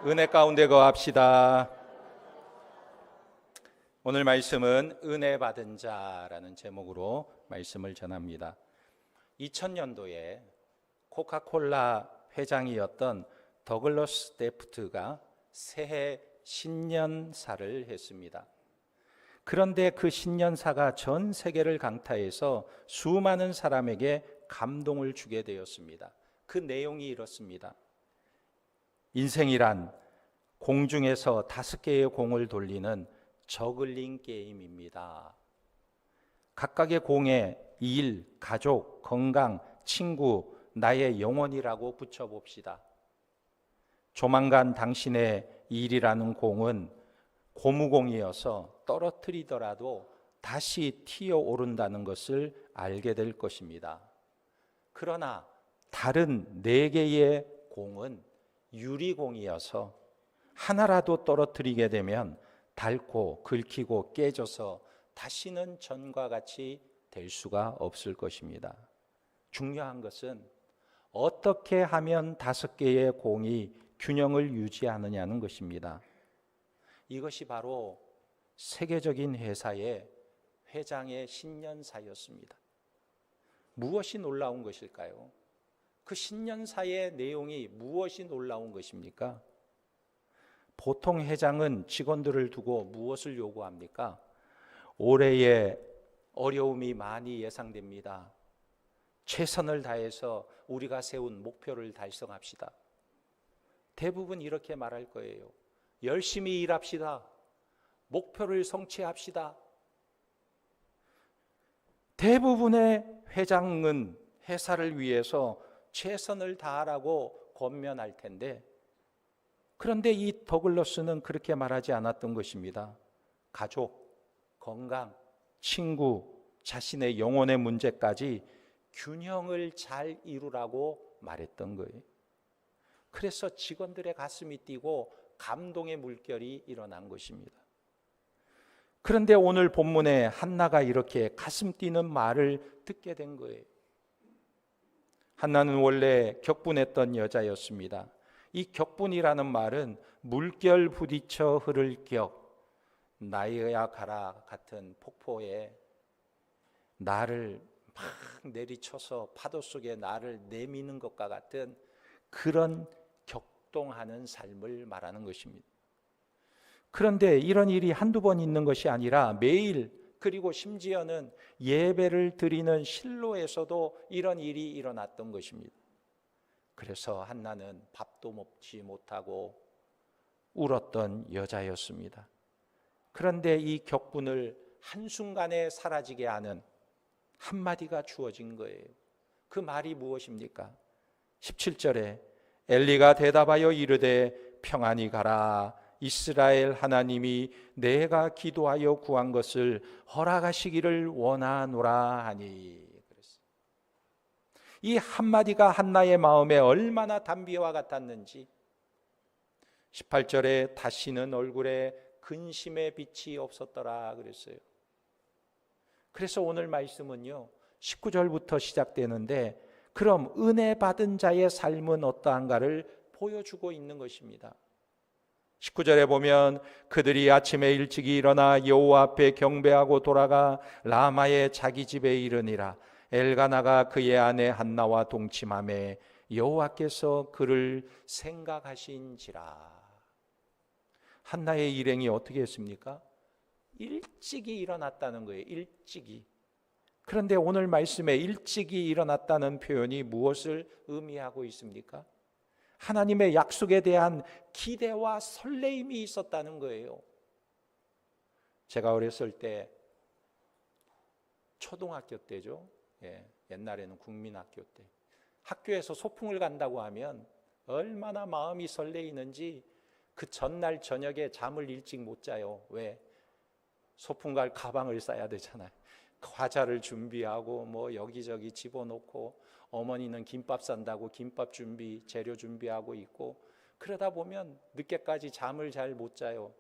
은혜 가운데 거합시다. 오늘 말씀은 은혜 받은 자라는 제목으로 말씀을 전합니다. 2000년도에 코카콜라 회장이었던 더글러스 데프트가 새해 신년사를 했습니다. 그런데 그 신년사가 전 세계를 강타해서 수많은 사람에게 감동을 주게 되었습니다. 그 내용이 이렇습니다. 인생이란 공중에서 5개의 공을 돌리는 저글링 게임입니다. 각각의 공에 일, 가족, 건강, 친구, 나의 영혼이라고 붙여봅시다. 조만간 당신의 일이라는 공은 고무공이어서 떨어뜨리더라도 다시 튀어오른다는 것을 알게 될 것입니다. 그러나 다른 4개의 공은 유리공이어서 하나라도 떨어뜨리게 되면 닳고 긁히고 깨져서 다시는 전과 같이 될 수가 없을 것입니다. 중요한 것은 어떻게 하면 5개의 공이 균형을 유지하느냐는 것입니다. 이것이 바로 세계적인 회사의 회장의 신년사였습니다. 무엇이 놀라운 것일까요? 그 신년사의 내용이 무엇이 놀라운 것입니까? 보통 회장은 직원들을 두고 무엇을 요구합니까? 올해의 어려움이 많이 예상됩니다. 최선을 다해서 우리가 세운 목표를 달성합시다. 대부분 이렇게 말할 거예요. 열심히 일합시다. 목표를 성취합시다. 대부분의 회장은 회사를 위해서 최선을 다하라고 권면할 텐데, 그런데 이 더글러스는 그렇게 말하지 않았던 것입니다. 가족, 건강, 친구, 자신의 영혼의 문제까지 균형을 잘 이루라고 말했던 거예요. 그래서 직원들의 가슴이 뛰고 감동의 물결이 일어난 것입니다. 그런데 오늘 본문에 한나가 이렇게 가슴 뛰는 말을 듣게 된 거예요. 한나는 원래 격분했던 여자였습니다. 이 격분이라는 말은 물결 부딪혀 흐를 격, 나이아가라 같은 폭포에 나를 막 내리쳐서 파도 속에 나를 내미는 것과 같은 그런 격동하는 삶을 말하는 것입니다. 그런데 이런 일이 한두 번 있는 것이 아니라 매일, 그리고 심지어는 예배를 드리는 실로에서도 이런 일이 일어났던 것입니다. 그래서 한나는 밥도 먹지 못하고 울었던 여자였습니다. 그런데 이 격분을 한순간에 사라지게 하는 한마디가 주어진 거예요. 그 말이 무엇입니까? 17절에 엘리가 대답하여 이르되 평안히 가라. 이스라엘 하나님이 내가 기도하여 구한 것을 허락하시기를 원하노라 하니. 이 한마디가 한나의 마음에 얼마나 단비와 같았는지 18절에 다시는 얼굴에 근심의 빛이 없었더라 그랬어요. 그래서 오늘 말씀은요 19절부터 시작되는데, 그럼 은혜 받은 자의 삶은 어떠한가를 보여주고 있는 것입니다. 19절에 보면 그들이 아침에 일찍이 일어나 여호와 앞에 경배하고 돌아가 라마의 자기 집에 이르니라. 엘가나가 그의 아내 한나와 동침하매 여호와께서 그를 생각하신지라. 한나의 일행이 어떻게 했습니까? 일찍이 일어났다는 거예요. 일찍이. 그런데 오늘 말씀에 일찍이 일어났다는 표현이 무엇을 의미하고 있습니까? 하나님의 약속에 대한 기대와 설레임이 있었다는 거예요. 제가 어렸을 때 초등학교 때죠. 옛날에는 국민학교 때 학교에서 소풍을 간다고 하면 얼마나 마음이 설레이는지 그 전날 저녁에 잠을 일찍 못 자요. 왜? 소풍 갈 가방을 싸야 되잖아요. 과자를 준비하고 뭐 여기저기 집어넣고, 어머니는 김밥 산다고 김밥 준비, 재료 준비하고 있고, 그러다 보면 늦게까지 잠을 잘 못 자요.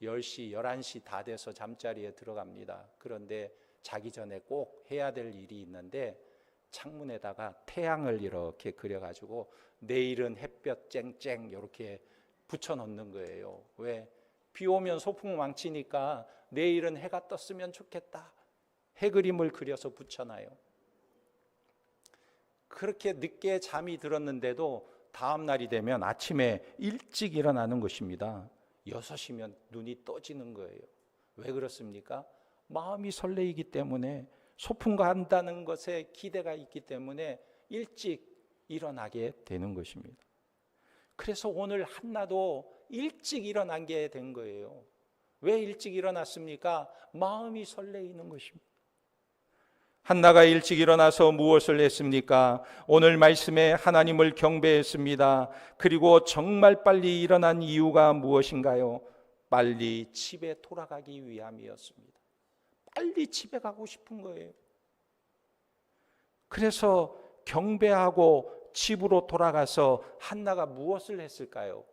10시, 11시 다 돼서 잠자리에 들어갑니다. 그런데 자기 전에 꼭 해야 될 일이 있는데 창문에다가 태양을 이렇게 그려가지고 내일은 햇볕 쨍쨍 이렇게 붙여놓는 거예요. 왜? 비 오면 소풍 망치니까 내일은 해가 떴으면 좋겠다. 해 그림을 그려서 붙여놔요. 그렇게 늦게 잠이 들었는데도 다음 날이 되면 아침에 일찍 일어나는 것입니다. 6시면 눈이 떠지는 거예요. 왜 그렇습니까? 마음이 설레이기 때문에, 소풍 간다는 것에 기대가 있기 때문에 일찍 일어나게 되는 것입니다. 그래서 오늘 한나도 일찍 일어난 게 된 거예요. 왜 일찍 일어났습니까? 마음이 설레이는 것입니다. 한나가 일찍 일어나서 무엇을 했습니까? 오늘 말씀에 하나님을 경배했습니다. 그리고 정말 빨리 일어난 이유가 무엇인가요? 빨리 집에 돌아가기 위함이었습니다. 빨리 집에 가고 싶은 거예요. 그래서 경배하고 집으로 돌아가서 한나가 무엇을 했을까요?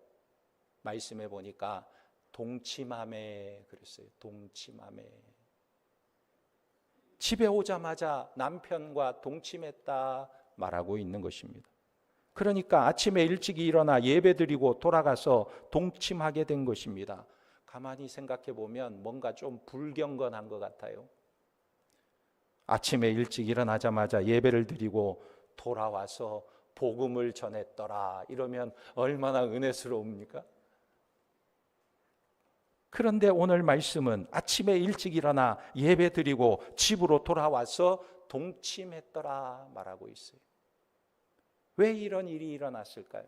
말씀해 보니까 동침하매 그랬어요. 동침하매. 집에 오자마자 남편과 동침했다 말하고 있는 것입니다. 그러니까 아침에 일찍 일어나 예배드리고 돌아가서 동침하게 된 것입니다. 가만히 생각해 보면 뭔가 좀 불경건한 것 같아요. 아침에 일찍 일어나자마자 예배를 드리고 돌아와서 복음을 전했더라 이러면 얼마나 은혜스러웁니까? 그런데 오늘 말씀은 아침에 일찍 일어나 예배 드리고 집으로 돌아와서 동침했더라 말하고 있어요. 왜 이런 일이 일어났을까요?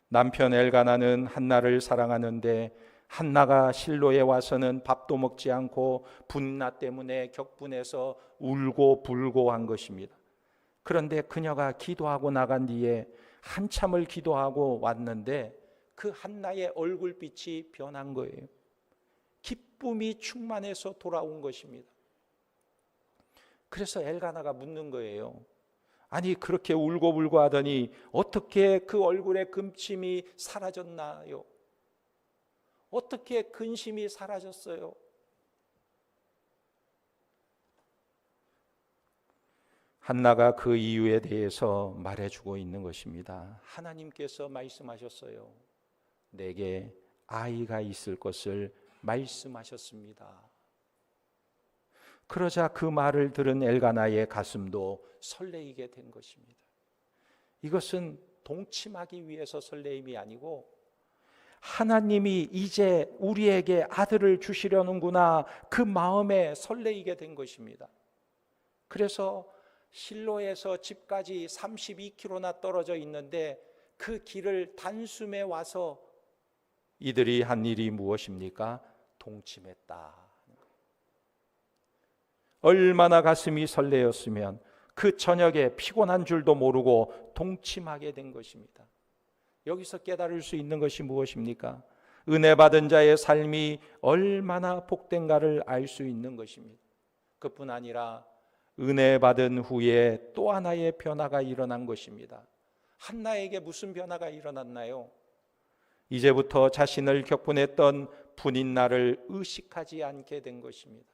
남편 엘가나는 한나를 사랑하는데 한나가 실로에 와서는 밥도 먹지 않고 분나 때문에 격분해서 울고 불고 한 것입니다. 그런데 그녀가 기도하고 나간 뒤에 한참을 기도하고 왔는데 그 한나의 얼굴빛이 변한 거예요. 기쁨이 충만해서 돌아온 것입니다. 그래서 엘가나가 묻는 거예요. 아니 그렇게 울고 불고 하더니 어떻게 그 얼굴의 금침이 사라졌나요? 어떻게 근심이 사라졌어요? 한나가 그 이유에 대해서 말해주고 있는 것입니다. 하나님께서 말씀하셨어요. 내게 아이가 있을 것을 말씀하셨습니다. 그러자 그 말을 들은 엘가나의 가슴도 설레이게 된 것입니다. 이것은 동침하기 위해서 설레임이 아니고 하나님이 이제 우리에게 아들을 주시려는구나 그 마음에 설레이게 된 것입니다. 그래서 실로에서 집까지 32km나 떨어져 있는데 그 길을 단숨에 와서 이들이 한 일이 무엇입니까? 동침했다. 얼마나 가슴이 설레었으면 그 저녁에 피곤한 줄도 모르고 동침하게 된 것입니다. 여기서 깨달을 수 있는 것이 무엇입니까? 은혜 받은 자의 삶이 얼마나 복된가를 알 수 있는 것입니다. 그뿐 아니라 은혜 받은 후에 또 하나의 변화가 일어난 것입니다. 한나에게 무슨 변화가 일어났나요? 이제부터 자신을 격분했던 분인나를 의식하지 않게 된 것입니다.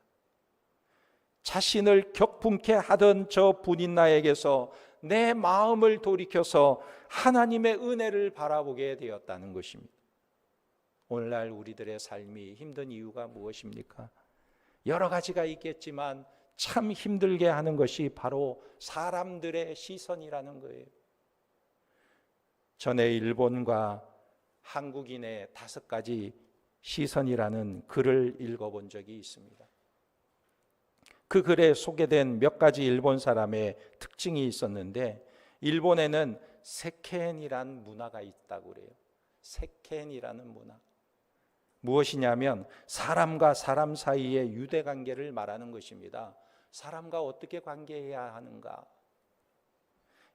자신을 격분케 하던 저 분인나에게서 내 마음을 돌이켜서 하나님의 은혜를 바라보게 되었다는 것입니다. 오늘날 우리들의 삶이 힘든 이유가 무엇입니까? 여러 가지가 있겠지만 참 힘들게 하는 것이 바로 사람들의 시선이라는 거예요. 전에 일본과 한국인의 5가지 시선이라는 글을 읽어본 적이 있습니다. 그 글에 소개된 몇 가지 일본 사람의 특징이 있었는데 일본에는 세켄이라는 문화가 있다고 그래요. 세켄이라는 문화. 무엇이냐면 사람과 사람 사이의 유대관계를 말하는 것입니다. 사람과 어떻게 관계해야 하는가.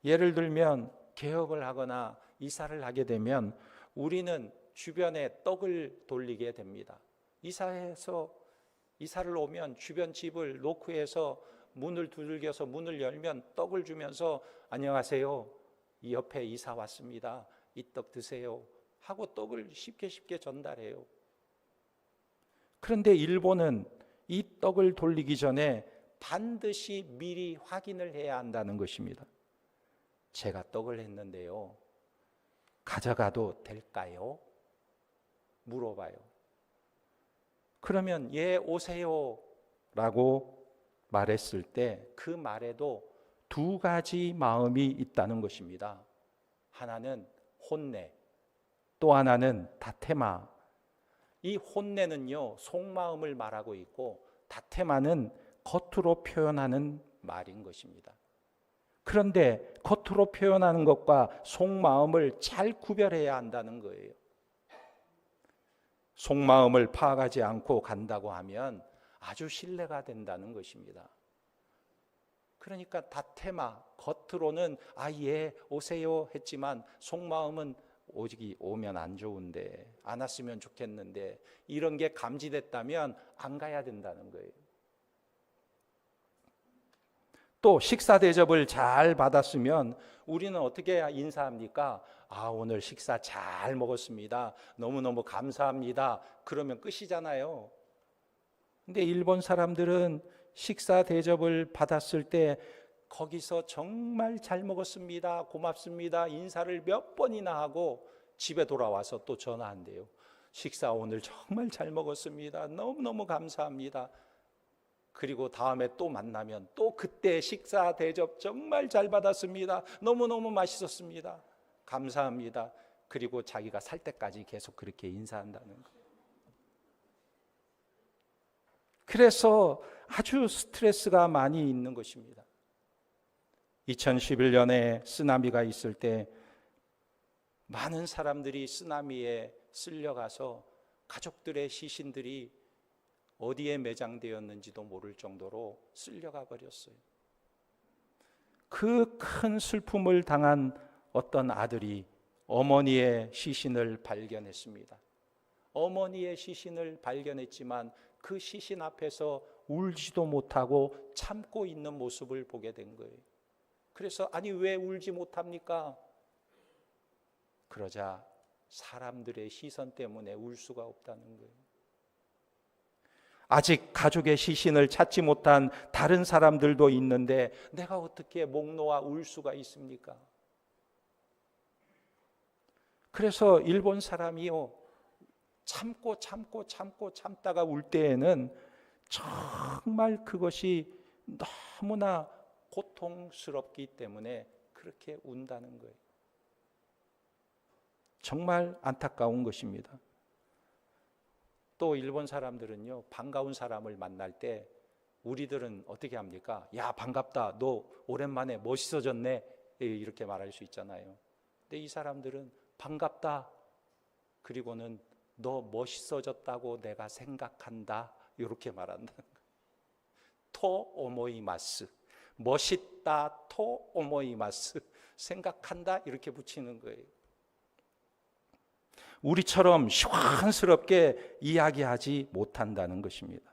예를 들면 개업을 하거나 이사를 하게 되면 우리는 주변에 떡을 돌리게 됩니다. 이사를 오면 주변 집을 노크해서 문을 두들겨서 문을 열면 떡을 주면서 안녕하세요. 이 옆에 이사 왔습니다. 이 떡 드세요. 하고 떡을 쉽게 전달해요. 그런데 일본은 이 떡을 돌리기 전에 반드시 미리 확인을 해야 한다는 것입니다. 제가 떡을 했는데요. 가져가도 될까요? 물어봐요. 그러면 예, 오세요 라고 말했을 때 그 말에도 두 가지 마음이 있다는 것입니다. 하나는 혼내, 또 하나는 다테마. 이 혼내는요, 속마음을 말하고 있고 다테마는 겉으로 표현하는 말인 것입니다. 그런데 겉으로 표현하는 것과 속마음을 잘 구별해야 한다는 거예요. 속마음을 파악하지 않고 간다고 하면 아주 신뢰가 된다는 것입니다. 그러니까 다테마, 겉으로는 예, 오세요 했지만 속마음은 오직이 오면 안 좋은데, 안 왔으면 좋겠는데, 이런 게 감지됐다면 안 가야 된다는 거예요. 또 식사 대접을 잘 받았으면 우리는 어떻게 인사합니까? 오늘 식사 잘 먹었습니다. 너무너무 감사합니다. 그러면 끝이잖아요. 근데 일본 사람들은 식사 대접을 받았을 때 거기서 정말 잘 먹었습니다, 고맙습니다, 인사를 몇 번이나 하고 집에 돌아와서 또 전화한대요. 식사 오늘 정말 잘 먹었습니다. 너무너무 감사합니다. 그리고 다음에 또 만나면 또 그때 식사 대접 정말 잘 받았습니다. 너무너무 맛있었습니다. 감사합니다. 그리고 자기가 살 때까지 계속 그렇게 인사한다는 거예요. 그래서 아주 스트레스가 많이 있는 것입니다. 2011년에 쓰나미가 있을 때 많은 사람들이 쓰나미에 쓸려가서 가족들의 시신들이 어디에 매장되었는지도 모를 정도로 쓸려가 버렸어요. 그 큰 슬픔을 당한 어떤 아들이 어머니의 시신을 발견했습니다. 어머니의 시신을 발견했지만 그 시신 앞에서 울지도 못하고 참고 있는 모습을 보게 된 거예요. 그래서 아니 왜 울지 못합니까? 그러자 사람들의 시선 때문에 울 수가 없다는 거예요. 아직 가족의 시신을 찾지 못한 다른 사람들도 있는데 내가 어떻게 목 놓아 울 수가 있습니까? 그래서 일본 사람이요, 참다가 울 때에는 정말 그것이 너무나 고통스럽기 때문에 그렇게 운다는 거예요. 정말 안타까운 것입니다. 또 일본 사람들은요, 반가운 사람을 만날 때 우리들은 어떻게 합니까? 야, 반갑다, 너 오랜만에 멋있어졌네, 이렇게 말할 수 있잖아요. 근데 이 사람들은 반갑다, 그리고는 너 멋있어졌다고 내가 생각한다, 이렇게 말한다는 거예요. 토 오모이마스, 멋있다, 토 오모이마스, 생각한다, 이렇게 붙이는 거예요. 우리처럼 시원스럽게 이야기하지 못한다는 것입니다.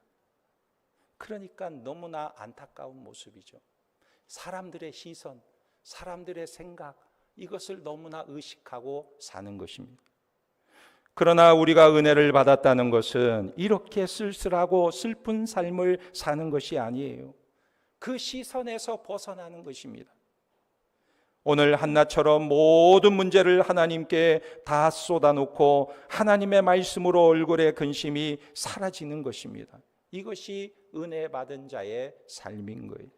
그러니까 너무나 안타까운 모습이죠. 사람들의 시선, 사람들의 생각, 이것을 너무나 의식하고 사는 것입니다. 그러나 우리가 은혜를 받았다는 것은 이렇게 쓸쓸하고 슬픈 삶을 사는 것이 아니에요. 그 시선에서 벗어나는 것입니다. 오늘 한나처럼 모든 문제를 하나님께 다 쏟아놓고 하나님의 말씀으로 얼굴의 근심이 사라지는 것입니다. 이것이 은혜 받은 자의 삶인 거예요.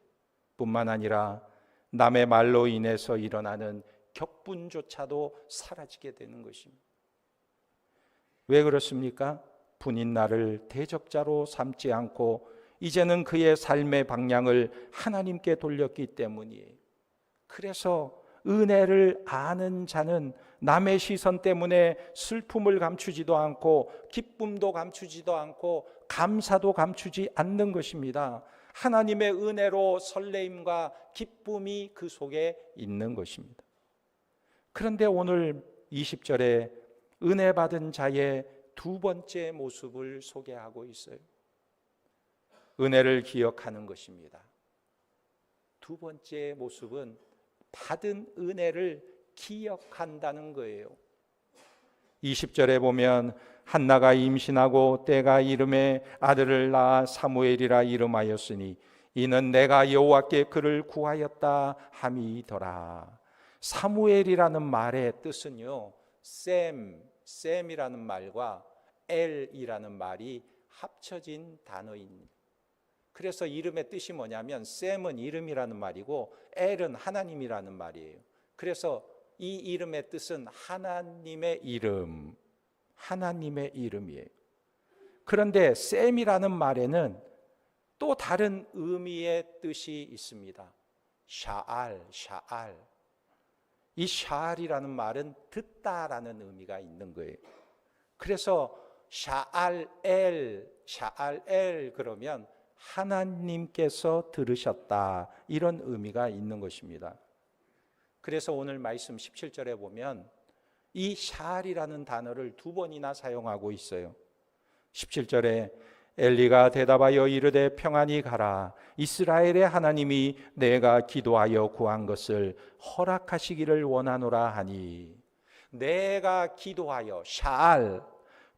뿐만 아니라 남의 말로 인해서 일어나는 격분조차도 사라지게 되는 것입니다. 왜 그렇습니까? 분인 나를 대적자로 삼지 않고 이제는 그의 삶의 방향을 하나님께 돌렸기 때문이에요. 그래서 은혜를 아는 자는 남의 시선 때문에 슬픔을 감추지도 않고 기쁨도 감추지도 않고 감사도 감추지 않는 것입니다. 하나님의 은혜로 설레임과 기쁨이 그 속에 있는 것입니다. 그런데 오늘 20절에 은혜 받은 자의 두 번째 모습을 소개하고 있어요. 은혜를 기억하는 것입니다. 두 번째 모습은 받은 은혜를 기억한다는 거예요. 20절에 보면 한나가 임신하고 때가 이름에 아들을 낳아 사무엘이라 이름하였으니 이는 내가 여호와께 그를 구하였다 함이더라. 사무엘이라는 말의 뜻은요, 셈이라는 말과 엘이라는 말이 합쳐진 단어입니다. 그래서 이름의 뜻이 뭐냐면 셈은 이름이라는 말이고 엘은 하나님이라는 말이에요. 그래서 이 이름의 뜻은 하나님의 이름, 하나님의 이름이에요. 그런데 셈이라는 말에는 또 다른 의미의 뜻이 있습니다. 샤알. 이 샤알이라는 말은 듣다라는 의미가 있는 거예요. 그래서 샤알엘 그러면 하나님께서 들으셨다, 이런 의미가 있는 것입니다. 그래서 오늘 말씀 17절에 보면 이 샤알이라는 단어를 2번이나 사용하고 있어요. 17절에 엘리가 대답하여 이르되 평안히 가라. 이스라엘의 하나님이 내가 기도하여 구한 것을 허락하시기를 원하노라 하니. 내가 기도하여 샤알,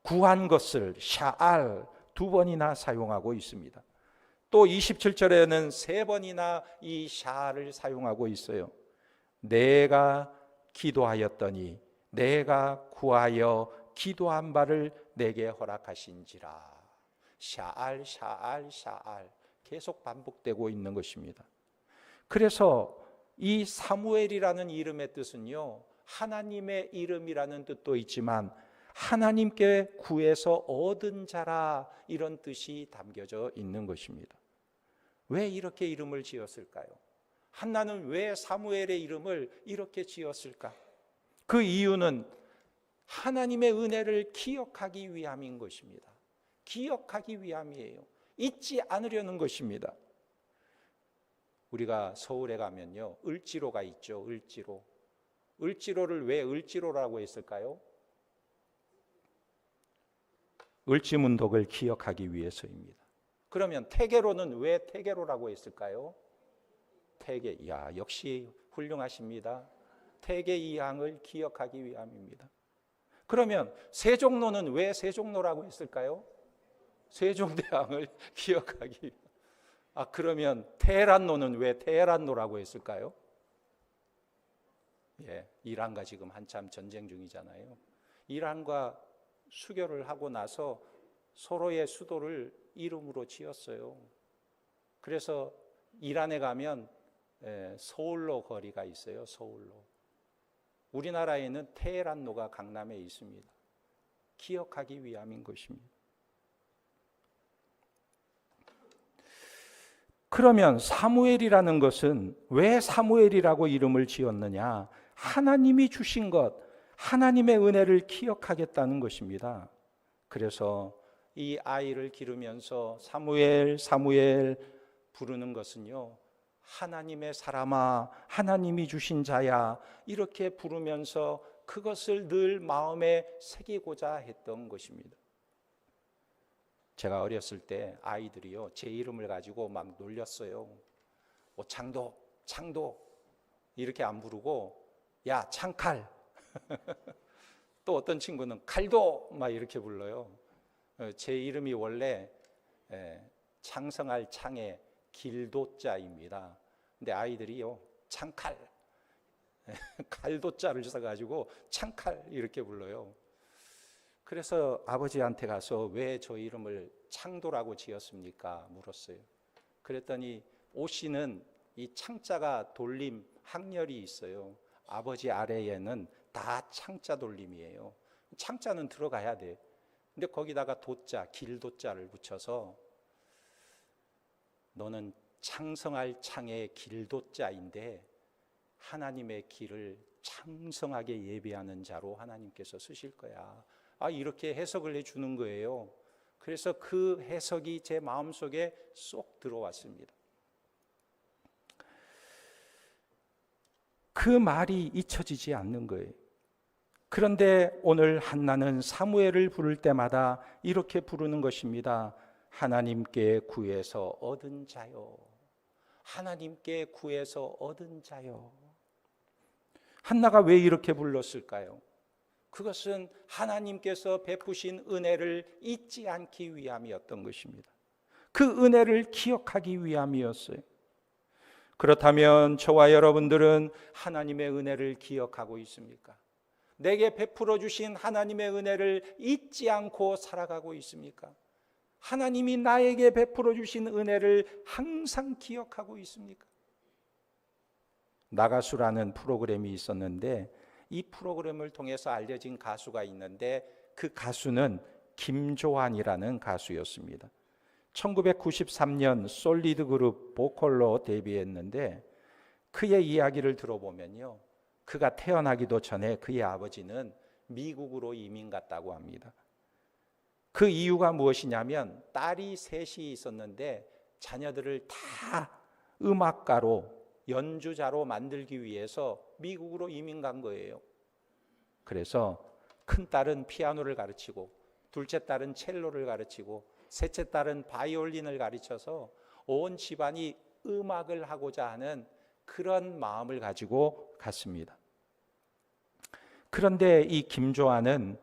구한 것을 샤알 2번이나 사용하고 있습니다. 또 27절에는 3번이나 이 샤알을 사용하고 있어요. 내가 기도하였더니 내가 구하여 기도한 바를 내게 허락하신지라. 샤알 계속 반복되고 있는 것입니다. 그래서 이 사무엘이라는 이름의 뜻은요, 하나님의 이름이라는 뜻도 있지만 하나님께 구해서 얻은 자라, 이런 뜻이 담겨져 있는 것입니다. 왜 이렇게 이름을 지었을까요? 한나는 왜 사무엘의 이름을 이렇게 지었을까? 그 이유는 하나님의 은혜를 기억하기 위함인 것입니다. 기억하기 위함이에요. 잊지 않으려는 것입니다. 우리가 서울에 가면요, 을지로가 있죠. 을지로를 왜 을지로라고 했을까요? 을지문덕을 기억하기 위해서입니다. 그러면 태계로는 왜 태계로라고 했을까요? 역시 훌륭하십니다. 태계 이항을 기억하기 위함입니다. 그러면 세종로는 왜 세종로라고 했을까요? 세종대왕을 기억하기 위함. 그러면 테헤란로는 왜 테헤란로라고 했을까요? 이란과 지금 한참 전쟁 중이잖아요. 이란과 수교를 하고 나서 서로의 수도를 이름으로 지었어요. 그래서 이란에 가면 서울로 거리가 있어요. 서울로. 우리나라에는 테헤란로가 강남에 있습니다. 기억하기 위함인 것입니다. 그러면 사무엘이라는 것은 왜 사무엘이라고 이름을 지었느냐? 하나님이 주신 것, 하나님의 은혜를 기억하겠다는 것입니다. 그래서 이 아이를 기르면서 사무엘 부르는 것은요, 하나님의 사람아, 하나님이 주신 자야, 이렇게 부르면서 그것을 늘 마음에 새기고자 했던 것입니다. 제가 어렸을 때 아이들이요, 제 이름을 가지고 막 놀렸어요. 창도 이렇게 안 부르고, 야 창칼 또 어떤 친구는 칼도 막 이렇게 불러요. 제 이름이 원래 창성할 창에 길도자입니다. 근데 아이들이요, 창칼 칼도자를 써가지고 창칼 이렇게 불러요. 그래서 아버지한테 가서 왜 저 이름을 창도라고 지었습니까? 물었어요. 그랬더니 오씨는 이 창자가 돌림 학렬이 있어요. 아버지 아래에는 다 창자 돌림이에요. 창자는 들어가야 돼. 근데 거기다가 도자, 길도자를 붙여서 너는 창성할 창의 길도자인데 하나님의 길을 창성하게 예배하는 자로 하나님께서 쓰실 거야. 이렇게 해석을 해주는 거예요. 그래서 그 해석이 제 마음속에 쏙 들어왔습니다. 그 말이 잊혀지지 않는 거예요. 그런데 오늘 한나는 사무엘을 부를 때마다 이렇게 부르는 것입니다. 하나님께 구해서 얻은 자요. 하나님께 구해서 얻은 자요. 한나가 왜 이렇게 불렀을까요? 그것은 하나님께서 베푸신 은혜를 잊지 않기 위함이었던 것입니다. 그 은혜를 기억하기 위함이었어요. 그렇다면 저와 여러분들은 하나님의 은혜를 기억하고 있습니까? 내게 베풀어 주신 하나님의 은혜를 잊지 않고 살아가고 있습니까? 하나님이 나에게 베풀어 주신 은혜를 항상 기억하고 있습니까? 나가수라는 프로그램이 있었는데 이 프로그램을 통해서 알려진 가수가 있는데 그 가수는 김조한이라는 가수였습니다. 1993년 솔리드 그룹 보컬로 데뷔했는데 그의 이야기를 들어보면요, 그가 태어나기도 전에 그의 아버지는 미국으로 이민 갔다고 합니다. 그 이유가 무엇이냐면 딸이 셋이 있었는데 자녀들을 다 음악가로, 연주자로 만들기 위해서 미국으로 이민 간 거예요. 그래서 큰 딸은 피아노를 가르치고, 둘째 딸은 첼로를 가르치고, 셋째 딸은 바이올린을 가르쳐서 온 집안이 음악을 하고자 하는 그런 마음을 가지고 갔습니다. 그런데 이 김조한은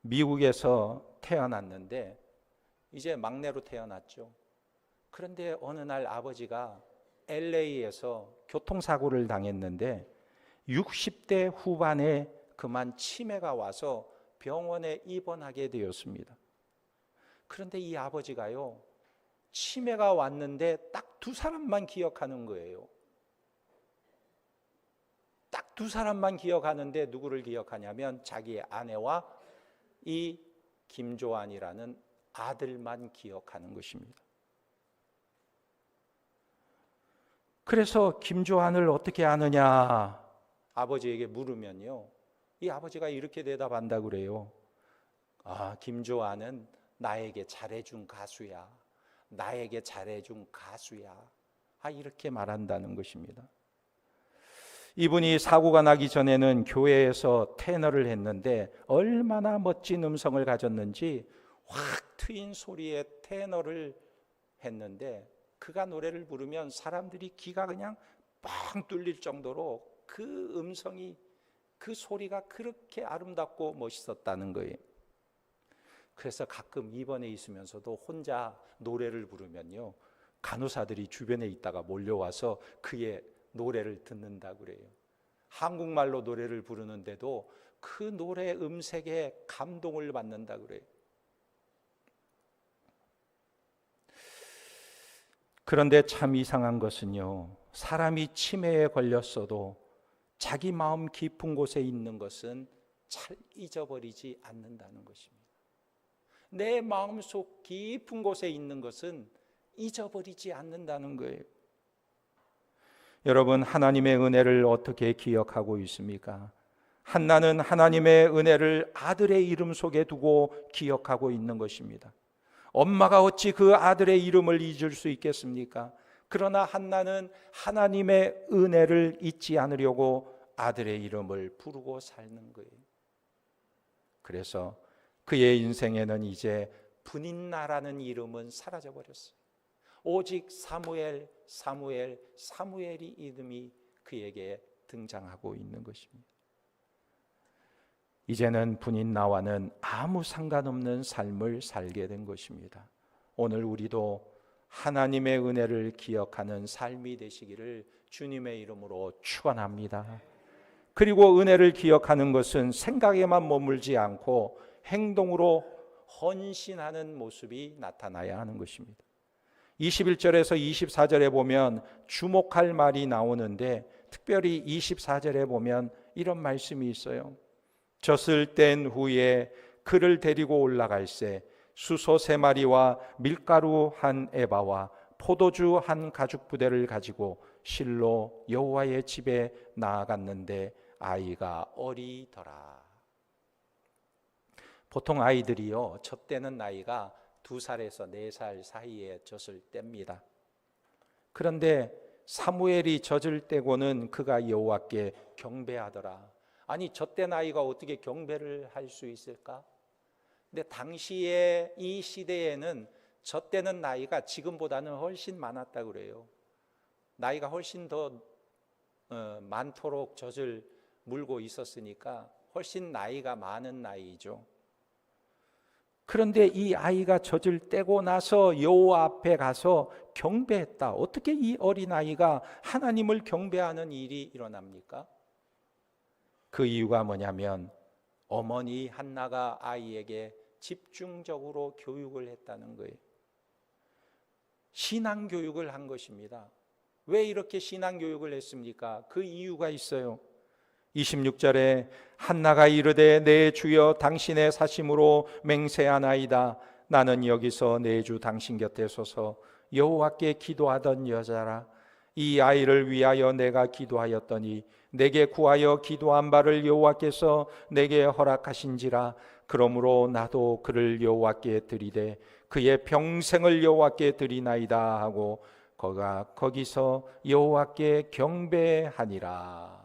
미국에서 태어났는데 이제 막내로 태어났죠. 그런데 어느 날 아버지가 LA에서 교통사고를 당했는데 60대 후반에 그만 치매가 와서 병원에 입원하게 되었습니다. 그런데 이 아버지가요, 치매가 왔는데 딱 두 사람만 기억하는 거예요. 딱 두 사람만 기억하는데 누구를 기억하냐면 자기의 아내와 이 김조한이라는 아들만 기억하는 것입니다. 그래서 김조한을 어떻게 아느냐 아버지에게 물으면요, 이 아버지가 이렇게 대답한다고 그래요. 김조한은 나에게 잘해준 가수야. 나에게 잘해준 가수야. 이렇게 말한다는 것입니다. 이분이 사고가 나기 전에는 교회에서 테너를 했는데 얼마나 멋진 음성을 가졌는지 확 트인 소리의 테너를 했는데 그가 노래를 부르면 사람들이 귀가 그냥 뻥 뚫릴 정도로 그 음성이, 그 소리가 그렇게 아름답고 멋있었다는 거예요. 그래서 가끔 입원해 있으면서도 혼자 노래를 부르면요, 간호사들이 주변에 있다가 몰려와서 그의 노래를 듣는다 그래요. 한국말로 노래를 부르는데도 그 노래 음색에 감동을 받는다 그래요. 그런데 참 이상한 것은요, 사람이 치매에 걸렸어도 자기 마음 깊은 곳에 있는 것은 잘 잊어버리지 않는다는 것입니다. 내 마음속 깊은 곳에 있는 것은 잊어버리지 않는다는 거예요. 여러분, 하나님의 은혜를 어떻게 기억하고 있습니까? 한나는 하나님의 은혜를 아들의 이름 속에 두고 기억하고 있는 것입니다. 엄마가 어찌 그 아들의 이름을 잊을 수 있겠습니까? 그러나 한나는 하나님의 은혜를 잊지 않으려고 아들의 이름을 부르고 사는 거예요. 그래서 그의 인생에는 이제 분인나라는 이름은 사라져버렸어요. 오직 사무엘, 사무엘, 사무엘이 이름이 그에게 등장하고 있는 것입니다. 이제는 분인나와는 아무 상관없는 삶을 살게 된 것입니다. 오늘 우리도 하나님의 은혜를 기억하는 삶이 되시기를 주님의 이름으로 축원합니다. 그리고 은혜를 기억하는 것은 생각에만 머물지 않고 행동으로 헌신하는 모습이 나타나야 하는 것입니다. 21절에서 24절에 보면 주목할 말이 나오는데 특별히 24절에 보면 이런 말씀이 있어요. 젖을 뗀 후에 그를 데리고 올라갈새 수소 3마리와 밀가루 한 에바와 포도주 한 가죽 부대를 가지고 실로 여호와의 집에 나아갔는데 아이가 어리더라. 보통 아이들이요, 젖대는 나이가 2살에서 4살 사이에 젖을 뗍니다. 그런데 사무엘이 젖을 떼고는 그가 여호와께 경배하더라. 아니, 젖된 아이가 어떻게 경배를 할 수 있을까? 근데 당시에 이 시대에는 젖대는 나이가 지금보다는 훨씬 많았다고 그래요. 나이가 훨씬 더 많도록 젖을 물고 있었으니까 훨씬 나이가 많은 나이죠. 그런데 이 아이가 젖을 떼고 나서 여호와 앞에 가서 경배했다. 어떻게 이 어린아이가 하나님을 경배하는 일이 일어납니까? 그 이유가 뭐냐면 어머니 한나가 아이에게 집중적으로 교육을 했다는 거예요. 신앙 교육을 한 것입니다. 왜 이렇게 신앙 교육을 했습니까? 그 이유가 있어요. 26절에 한나가 이르되 내 주여 당신의 사심으로 맹세하나이다. 나는 여기서 내 주 당신 곁에 서서 여호와께 기도하던 여자라. 이 아이를 위하여 내가 기도하였더니 내게 구하여 기도한 바를 여호와께서 내게 허락하신지라. 그러므로 나도 그를 여호와께 드리되 그의 평생을 여호와께 드리나이다 하고 그가 거기서 여호와께 경배하니라.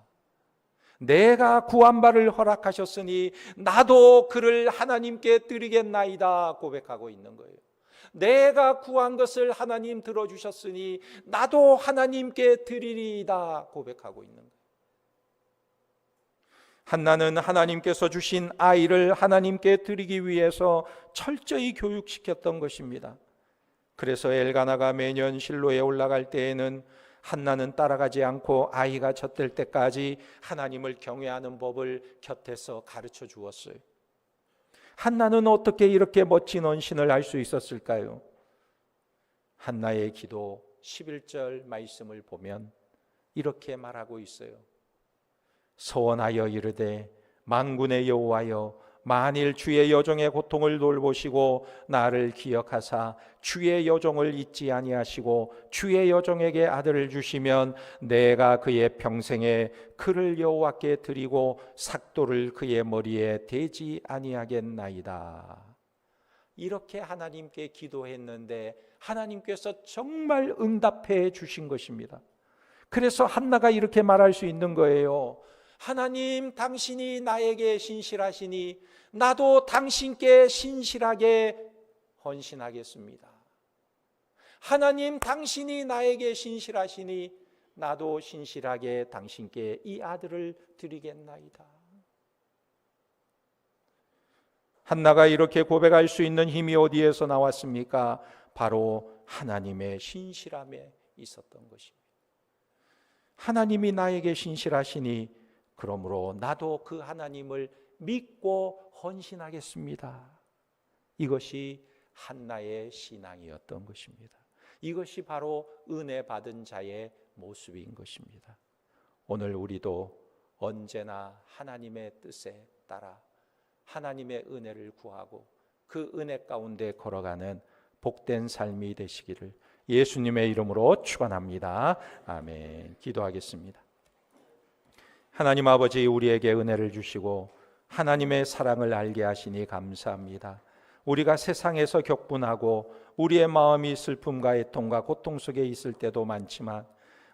내가 구한 바를 허락하셨으니 나도 그를 하나님께 드리겠나이다 고백하고 있는 거예요. 내가 구한 것을 하나님 들어주셨으니 나도 하나님께 드리리이다 고백하고 있는 거예요. 한나는 하나님께서 주신 아이를 하나님께 드리기 위해서 철저히 교육시켰던 것입니다. 그래서 엘가나가 매년 실로에 올라갈 때에는 한나는 따라가지 않고 아이가 젖될 때까지 하나님을 경외하는 법을 곁에서 가르쳐 주었어요. 한나는 어떻게 이렇게 멋진 헌신을 할 수 있었을까요? 한나의 기도 11절 말씀을 보면 이렇게 말하고 있어요. 소원하여 이르되 만군의 여호와여 만일 주의 여종의 고통을 돌보시고 나를 기억하사 주의 여종을 잊지 아니하시고 주의 여종에게 아들을 주시면 내가 그의 평생에 그를 여호와께 드리고 삭도를 그의 머리에 대지 아니하겠나이다. 이렇게 하나님께 기도했는데 하나님께서 정말 응답해 주신 것입니다. 그래서 한나가 이렇게 말할 수 있는 거예요. 하나님, 당신이 나에게 신실하시니 나도 당신께 신실하게 헌신하겠습니다. 하나님, 당신이 나에게 신실하시니 나도 신실하게 당신께 이 아들을 드리겠나이다. 한나가 이렇게 고백할 수 있는 힘이 어디에서 나왔습니까? 바로 하나님의 신실함에 있었던 것입니다. 하나님이 나에게 신실하시니 그러므로 나도 그 하나님을 믿고 헌신하겠습니다. 이것이 한나의 신앙이었던 것입니다. 이것이 바로 은혜 받은 자의 모습인 것입니다. 오늘 우리도 언제나 하나님의 뜻에 따라 하나님의 은혜를 구하고 그 은혜 가운데 걸어가는 복된 삶이 되시기를 예수님의 이름으로 축원합니다. 아멘. 기도하겠습니다. 하나님 아버지, 우리에게 은혜를 주시고 하나님의 사랑을 알게 하시니 감사합니다. 우리가 세상에서 격분하고 우리의 마음이 슬픔과 애통과 고통 속에 있을 때도 많지만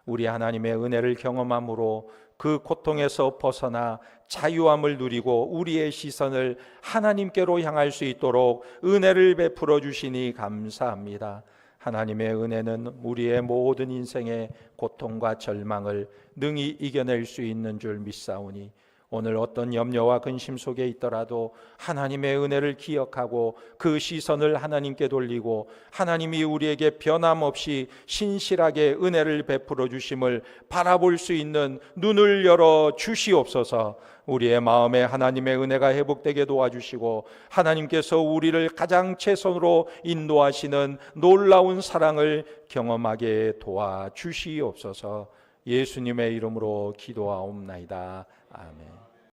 우리 하나님의 은혜를 경험함으로 그 고통에서 벗어나 자유함을 누리고 우리의 시선을 하나님께로 향할 수 있도록 은혜를 베풀어 주시니 감사합니다. 하나님의 은혜는 우리의 모든 인생의 고통과 절망을 능히 이겨낼 수 있는 줄 믿사오니 오늘 어떤 염려와 근심 속에 있더라도 하나님의 은혜를 기억하고 그 시선을 하나님께 돌리고 하나님이 우리에게 변함없이 신실하게 은혜를 베풀어 주심을 바라볼 수 있는 눈을 열어 주시옵소서. 우리의 마음에 하나님의 은혜가 회복되게 도와주시고 하나님께서 우리를 가장 최선으로 인도하시는 놀라운 사랑을 경험하게 도와주시옵소서. 예수님의 이름으로 기도하옵나이다. 아멘.